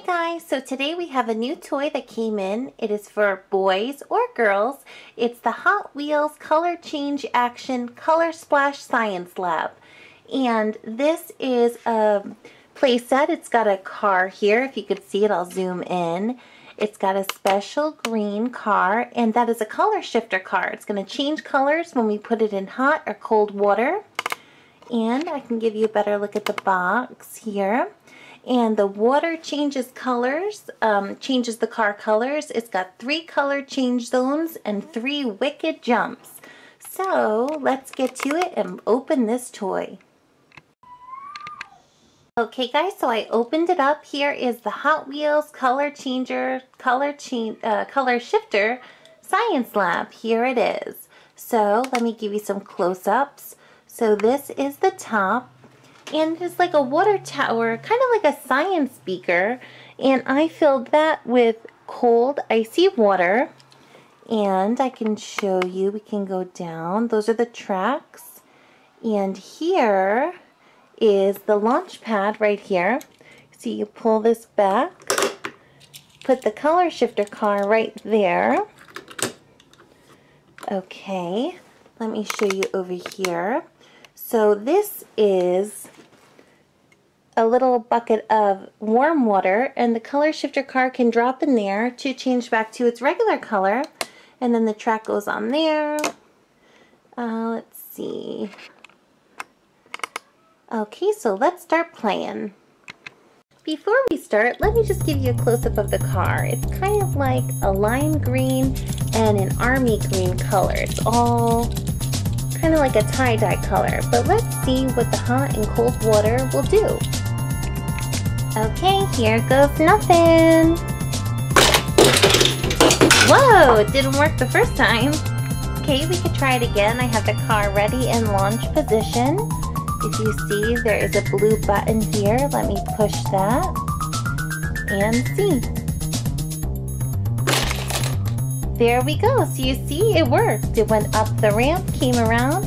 Hey guys, so today we have a new toy that came in. It is for boys or girls. It's the Hot Wheels Color Change Action Color Splash Science Lab. And this is a playset. It's got a car here. If you could see it, I'll zoom in. It's got a special green car, and that is a color shifter car. It's going to change colors when we put it in hot or cold water. And I can give you a better look at the box here. And the water changes colors, changes the car colors. It's got 3 color change zones and 3 wicked jumps. So let's get to it and open this toy. Okay guys, so I opened it up. Here is the Hot Wheels Color Shifter Science Lab. Here it is. So let me give you some close-ups. So this is the top. And it's like a water tower, kind of like a science beaker. And I filled that with cold, icy water. And I can show you, we can go down. Those are the tracks. And here is the launch pad right here. So you pull this back, put the color shifter car right there. Okay, let me show you over here. So this is a little bucket of warm water, and the color shifter car can drop in there to change back to its regular color, and then the track goes on there. Let's see. Okay, so let's start playing. Before we start, let me just give you a close-up of the car. It's kind of like a lime green and an army green color. It's all kind of like a tie-dye color, but let's see what the hot and cold water will do. Okay, here goes nothing. Whoa, it didn't work the first time. Okay, we could try it again. I have the car ready in launch position. If you see, there is a blue button here. Let me push that and see. There we go. So you see, it worked. It went up the ramp, came around,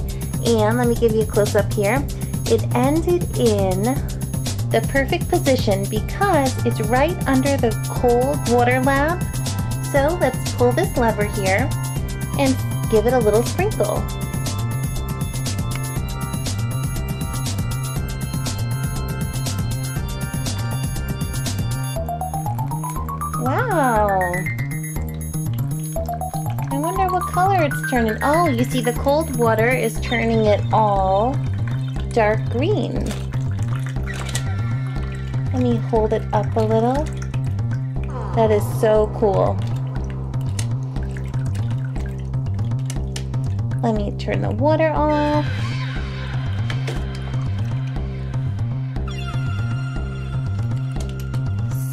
and let me give you a close-up here. It ended in the perfect position because it's right under the cold water lab. So let's pull this lever here and give it a little sprinkle. Wow! I wonder what color it's turning. Oh, you see the cold water is turning it all dark green. Let me hold it up a little. That is so cool. Let me turn the water off.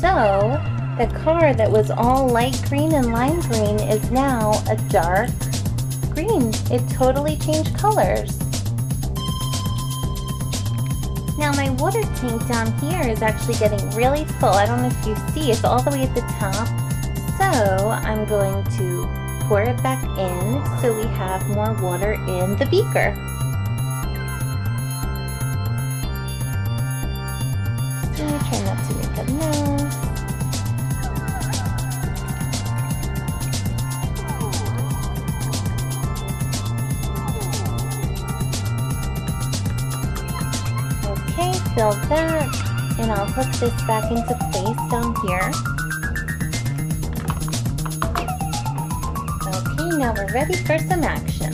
So, the car that was all light green and lime green is now a dark green. It totally changed colors. Now my water tank down here is actually getting really full. I don't know if you see, it's all the way at the top. So I'm going to pour it back in so we have more water in the beaker. So try not to make a mess. Okay, fill that, and I'll hook this back into place down here. Okay, now we're ready for some action.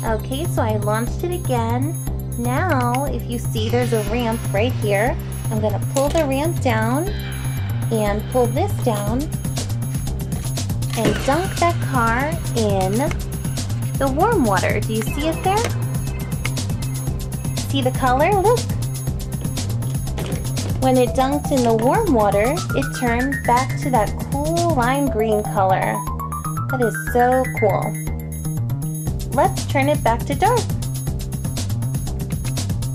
Okay, so I launched it again. Now, if you see, there's a ramp right here. I'm going to pull the ramp down and pull this down and dunk that car in the warm water. Do you see it there? See the color? Look! When it dunked in the warm water, it turned back to that cool lime green color. That is so cool. Let's turn it back to dark.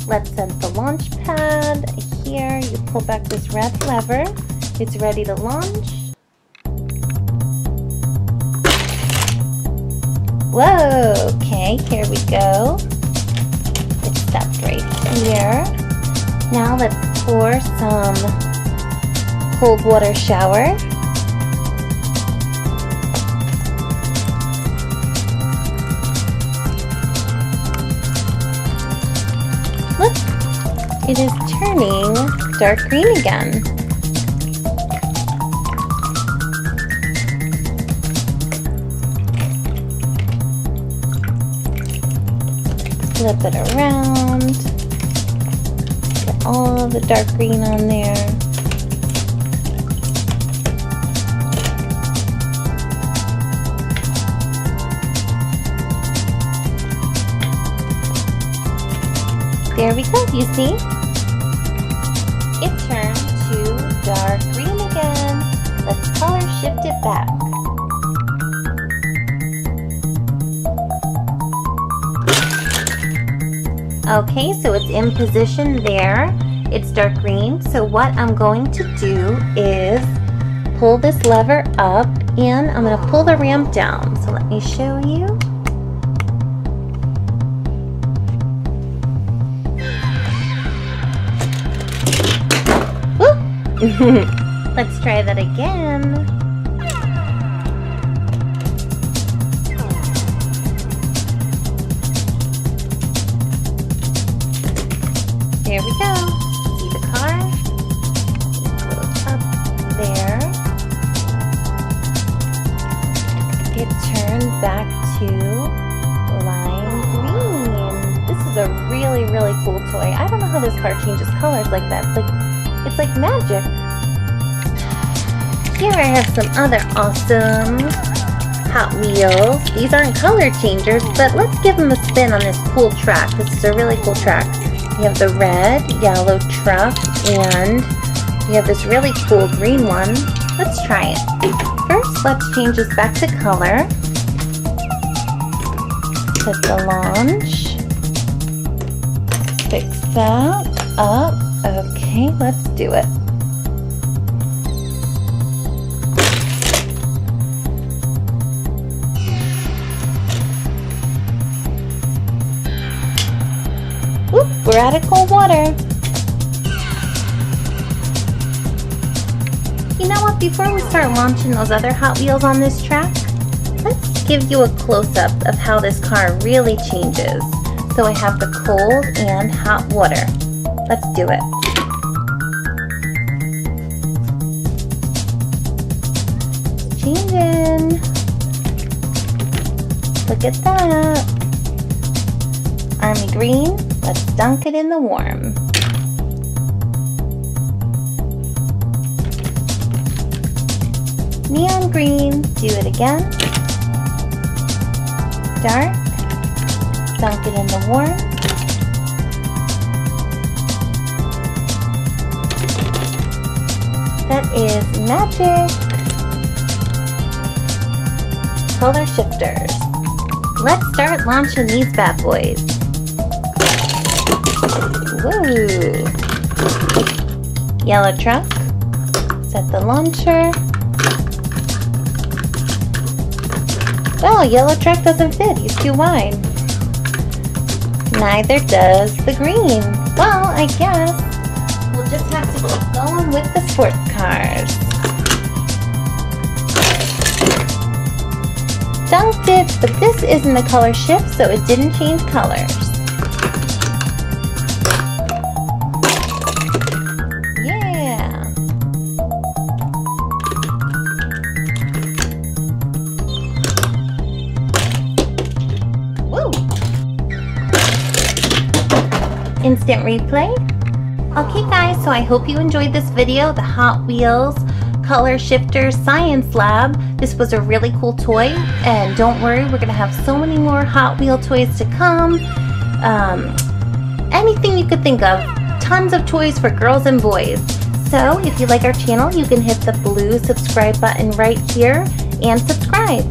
Let's set the launch pad. Here, you pull back this red lever. It's ready to launch. Whoa, okay, here we go. here. Now let's pour some cold water shower. Look, it is turning dark green again. Flip it around. Get all the dark green on there. There we go, you see? It turned to dark green again. Let's color shift it back. Okay, so it's in position there. It's dark green. So what I'm going to do is pull this lever up and I'm going to pull the ramp down. So let me show you. Let's try that again. There we go. See the car? Go up there. It turned back to lime green. This is a really, really cool toy. I don't know how this car changes colors like that. It's like magic. Here I have some other awesome Hot Wheels. These aren't color changers, but let's give them a spin on this cool track. This is a really cool track. We have the red, yellow truck, and we have this really cool green one. Let's try it. First, let's change this back to color. Set the launch. Fix that up. Okay, let's do it. Oop, we're out of cold water. You know what, before we start launching those other Hot Wheels on this track, let's give you a close-up of how this car really changes. So I have the cold and hot water. Let's do it. Changing. Look at that. Army green. Let's dunk it in the warm. Neon green. Do it again. Dark. Dunk it in the warm. That is magic. Color shifters. Let's start launching these bad boys. Woo! Yellow truck. Set the launcher. Well, yellow truck doesn't fit. He's too wide. Neither does the green. Well, I guess we'll just have to keep going with the sports cars. Dunked it, but this isn't a color shift, so it didn't change colors. Yeah. Woo! Instant replay. Okay guys, so I hope you enjoyed this video, the Hot Wheels Color Shifter Science Lab. This was a really cool toy, and don't worry, we're gonna have so many more Hot Wheel toys to come. Anything you could think of. Tons of toys for girls and boys. So if you like our channel, you can hit the blue subscribe button right here and subscribe.